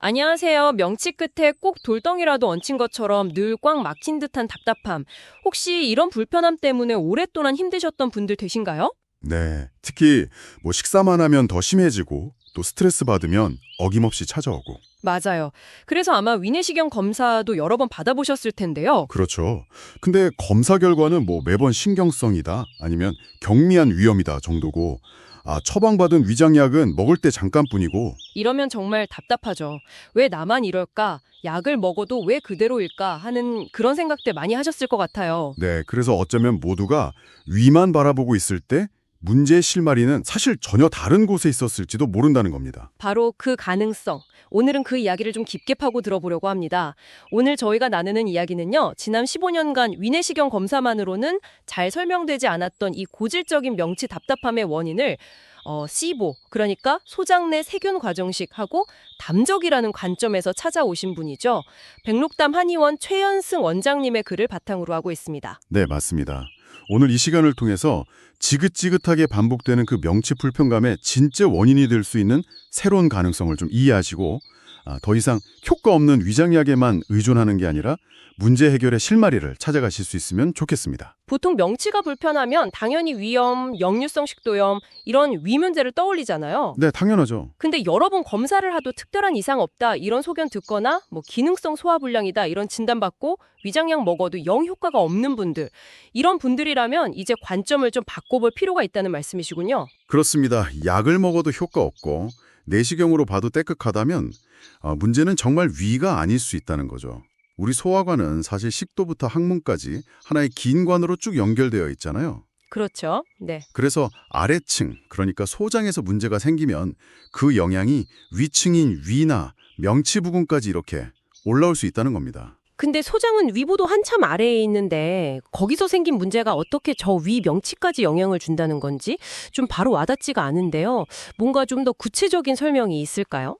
안녕하세요. 명치 끝에 꼭 돌덩이라도 얹힌 것처럼 늘 꽉 막힌 듯한 답답함. 혹시 이런 불편함 때문에 오랫동안 힘드셨던 분들 되신가요? 네, 특히 식사만 하면 더 심해지고 또 스트레스 받으면 어김없이 찾아오고. 맞아요. 그래서 아마 위내시경 검사도 여러 번 받아보셨을 텐데요. 그렇죠. 근데 검사 결과는 매번 신경성이다 아니면 경미한 위염이다 정도고, 처방받은 위장약은 먹을 때 잠깐뿐이고. 이러면 정말 답답하죠. 왜 나만 이럴까? 약을 먹어도 왜 그대로일까? 하는 그런 생각들 많이 하셨을 것 같아요. 네, 그래서 어쩌면 모두가 위만 바라보고 있을 때 문제의 실마리는 사실 전혀 다른 곳에 있었을지도 모른다는 겁니다. 바로 그 가능성. 오늘은 그 이야기를 좀 깊게 파고 들어보려고 합니다. 오늘 저희가 나누는 이야기는요. 지난 15년간 위내시경 검사만으로는 잘 설명되지 않았던 이 고질적인 명치 답답함의 원인을 시보, 그러니까 소장 내 세균 과정식하고 담적이라는 관점에서 찾아오신 분이죠. 백록담 한의원 최연승 원장님의 글을 바탕으로 하고 있습니다. 네, 맞습니다. 오늘 이 시간을 통해서 지긋지긋하게 반복되는 그 명치 불편감의 진짜 원인이 될 수 있는 새로운 가능성을 좀 이해하시고, 더 이상 효과 없는 위장약에만 의존하는 게 아니라 문제 해결의 실마리를 찾아가실 수 있으면 좋겠습니다. 보통 명치가 불편하면 당연히 위염, 역류성 식도염 이런 위 문제를 떠올리잖아요. 네, 당연하죠. 근데 여러 번 검사를 하도 특별한 이상 없다 이런 소견 듣거나 기능성 소화불량이다 이런 진단받고 위장약 먹어도 영 효과가 없는 분들, 이런 분들이라면 이제 관점을 좀 바꿔볼 필요가 있다는 말씀이시군요. 그렇습니다. 약을 먹어도 효과 없고 내시경으로 봐도 떼끗하다면 문제는 정말 위가 아닐 수 있다는 거죠. 우리 소화관은 사실 식도부터 항문까지 하나의 긴 관으로 쭉 연결되어 있잖아요. 그렇죠. 네. 그래서 아래층, 그러니까 소장에서 문제가 생기면 그 영향이 위층인 위나 명치 부분까지 이렇게 올라올 수 있다는 겁니다. 근데 소장은 위보도 한참 아래에 있는데 거기서 생긴 문제가 어떻게 저 위 명치까지 영향을 준다는 건지 좀 바로 와닿지가 않은데요. 뭔가 좀 더 구체적인 설명이 있을까요?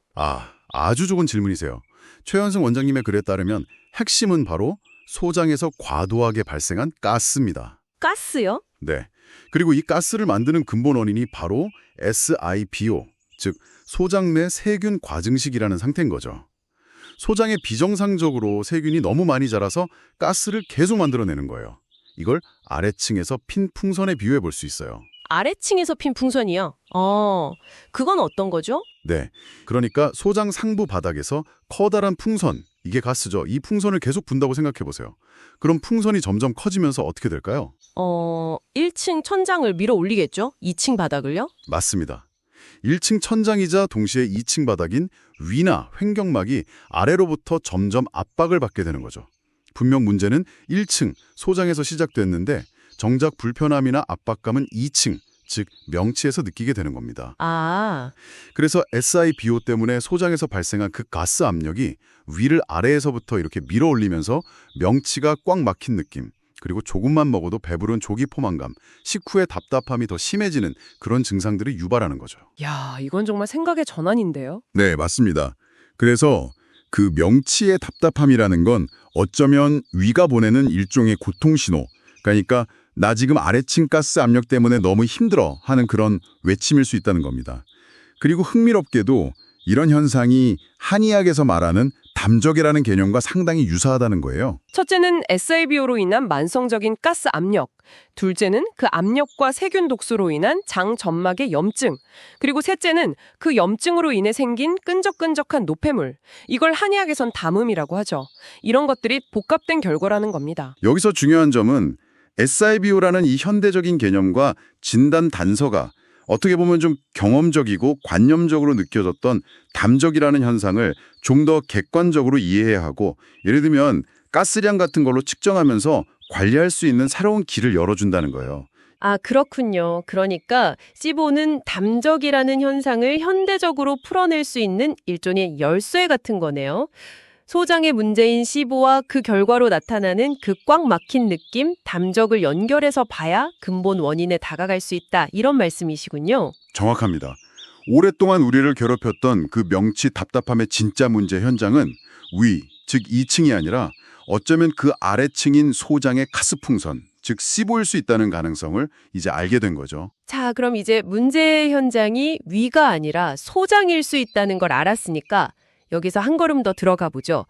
아주 좋은 질문이세요. 최현승 원장님의 글에 따르면 핵심은 바로 소장에서 과도하게 발생한 가스입니다. 가스요? 네. 그리고 이 가스를 만드는 근본 원인이 바로 SIBO, 즉 소장 내 세균 과증식이라는 상태인 거죠. 소장에 비정상적으로 세균이 너무 많이 자라서 가스를 계속 만들어내는 거예요. 이걸 아래층에서 핀 풍선에 비유해 볼 수 있어요. 아래층에서 핀 풍선이요? 그건 어떤 거죠? 네. 그러니까 소장 상부 바닥에서 커다란 풍선, 이게 가스죠. 이 풍선을 계속 분다고 생각해 보세요. 그럼 풍선이 점점 커지면서 어떻게 될까요? 1층 천장을 밀어 올리겠죠? 2층 바닥을요? 맞습니다. 1층 천장이자 동시에 2층 바닥인 위나 횡격막이 아래로부터 점점 압박을 받게 되는 거죠. 분명 문제는 1층 소장에서 시작됐는데 정작 불편함이나 압박감은 2층, 즉 명치에서 느끼게 되는 겁니다. 그래서 SIBO 때문에 소장에서 발생한 그 가스 압력이 위를 아래에서부터 이렇게 밀어 올리면서 명치가 꽉 막힌 느낌, 그리고 조금만 먹어도 배부른 조기 포만감, 식후의 답답함이 더 심해지는 그런 증상들을 유발하는 거죠. 야, 이건 정말 생각의 전환인데요. 네, 맞습니다. 그래서 그 명치의 답답함이라는 건 어쩌면 위가 보내는 일종의 고통신호, 그러니까 나 지금 아래층 가스 압력 때문에 너무 힘들어 하는 그런 외침일 수 있다는 겁니다. 그리고 흥미롭게도 이런 현상이 한의학에서 말하는 담적이라는 개념과 상당히 유사하다는 거예요. 첫째는 SIBO로 인한 만성적인 가스 압력, 둘째는 그 압력과 세균 독소로 인한 장 점막의 염증, 그리고 셋째는 그 염증으로 인해 생긴 끈적끈적한 노폐물, 이걸 한의학에선 담음이라고 하죠. 이런 것들이 복합된 결과라는 겁니다. 여기서 중요한 점은 SIBO라는 이 현대적인 개념과 진단 단서가 어떻게 보면 좀 경험적이고 관념적으로 느껴졌던 담적이라는 현상을 좀 더 객관적으로 이해해야 하고, 예를 들면 가스량 같은 걸로 측정하면서 관리할 수 있는 새로운 길을 열어준다는 거예요. 그렇군요. 그러니까 시보는 담적이라는 현상을 현대적으로 풀어낼 수 있는 일종의 열쇠 같은 거네요. 소장의 문제인 시보와 그 결과로 나타나는 그 꽉 막힌 느낌, 담적을 연결해서 봐야 근본 원인에 다가갈 수 있다. 이런 말씀이시군요. 정확합니다. 오랫동안 우리를 괴롭혔던 그 명치 답답함의 진짜 문제 현장은 위, 즉 2층이 아니라 어쩌면 그 아래층인 소장의 가스풍선, 즉 시보일 수 있다는 가능성을 이제 알게 된 거죠. 자, 그럼 이제 문제 현장이 위가 아니라 소장일 수 있다는 걸 알았으니까 여기서 한 걸음 더 들어가 보죠.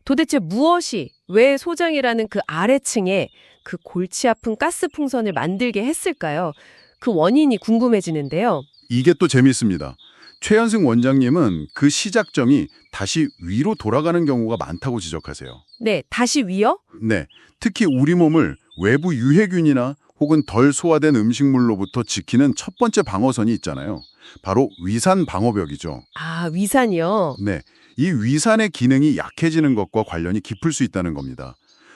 도대체 무엇이 왜 소장이라는 그 아래층에 그 골치 아픈 가스 풍선을 만들게 했을까요? 그 원인이 궁금해지는데요. 이게 또 재미있습니다. 최현승 원장님은 그 시작점이 다시 위로 돌아가는 경우가 많다고 지적하세요. 네, 다시 위요? 네, 특히 우리 몸을 외부 유해균이나 혹은 덜 소화된 음식물로부터 지키는 첫 번째 방어선이 있잖아요. 바로 위산 방어벽이죠. 아, 위산이요? 네, 이 위산의 기능이 약해지는 것과 관련이 깊을 수 있다는 겁니다.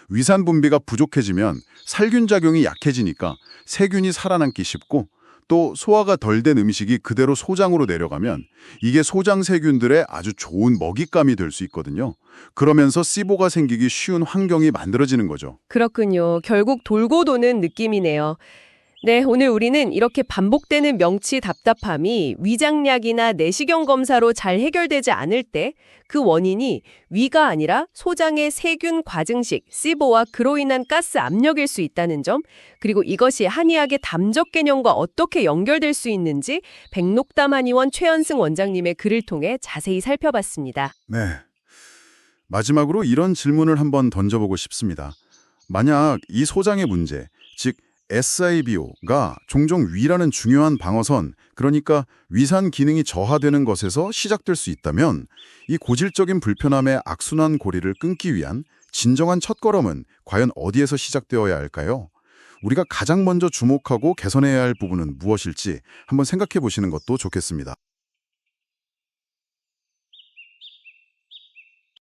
위산 분비가 부족해지면 살균 작용이 약해지니까 세균이 살아남기 쉽고 또 소화가 덜 된 음식이 그대로 소장으로 내려가면 이게 소장 세균들의 아주 좋은 먹잇감이 될 수 있거든요. 그러면서 씨보가 생기기 쉬운 환경이 만들어지는 거죠. 그렇군요. 결국 돌고 도는 느낌이네요. 네, 오늘 우리는 이렇게 반복되는 명치 답답함이 위장약이나 내시경 검사로 잘 해결되지 않을 때 그 원인이 위가 아니라 소장의 세균 과증식, 씨보와 그로 인한 가스 압력일 수 있다는 점, 그리고 이것이 한의학의 담적 개념과 어떻게 연결될 수 있는지 백록담 한의원 최현승 원장님의 글을 통해 자세히 살펴봤습니다. 네. 마지막으로 이런 질문을 한번 던져보고 싶습니다. 만약 이 소장의 문제, 즉 SIBO가 종종 위라는 중요한 방어선, 그러니까 위산 기능이 저하되는 것에서 시작될 수 있다면 이 고질적인 불편함의 악순환 고리를 끊기 위한 진정한 첫걸음은 과연 어디에서 시작되어야 할까요? 우리가 가장 먼저 주목하고 개선해야 할 부분은 무엇일지 한번 생각해 보시는 것도 좋겠습니다.